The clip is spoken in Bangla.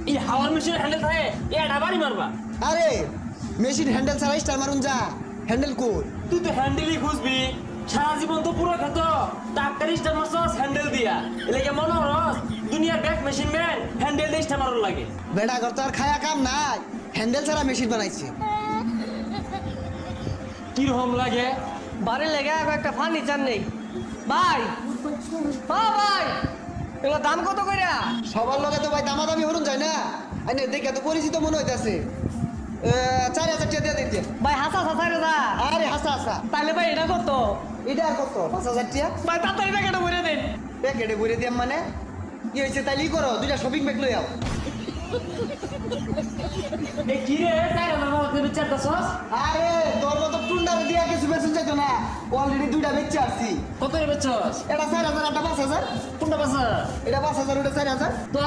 এই হাওয়ার মেশিন হ্যান্ডেল থাকে এটা বাড়ি মারবা। আরে মেশিন হ্যান্ডেল ছাড়া স্টার মারুন যা হ্যান্ডেল কই তুই তো হ্যান্ডেলই খুঁজবি, সারা জীবন তো পুরো খেত ডাক্তার স্টার মারছস হ্যান্ডেল দিয়া, এলাকা মনে হরস দুনিয়ার ব্যাক মেশিন ম্যান হ্যান্ডেল দিয়ে স্টার মারুন লাগে। বেটা ঘর তো আর খায়া কাম নাই, হ্যান্ডেল ছাড়া মেশিন বানাইছে। কিরকম লাগে? বাড়ি লেগে একটা ফার্নিচার নেই ভাই। ভাই এগুলো দাম কত কইরা? সবার লগে তো ভাই দামাদামি হরুন যায় না, আইনে দেখে তো পরিচিত মনে হইতাছে। 4000 টাকা দিয়ে দিতে। ভাই হাসা হাসা রে যা। আরে হাসা হাসা, তাহলে ভাই এটা কত? এটা আর কত? 5000 টাকা ভাই তাড়াতাড়ি টাকাটা ভরে দেন। প্যাকেটে ভরে দিয়াম মানে কি হয়েছে? তাইলেই করো, দুইটা শপিং ব্যাগ লই আও। এ কি রে তাই না মামা তুমি চারটাছস? আরে তোর মতো টুন্ডার দিয়া কিছু বেচুন যাইতো না, অলরেডি দুইটা বেচে আসছি। কত রে বেচছস? এটা 4000, এটা 5000। কোনটা বেচছ? এটা 5000, ওটা 4000। তোর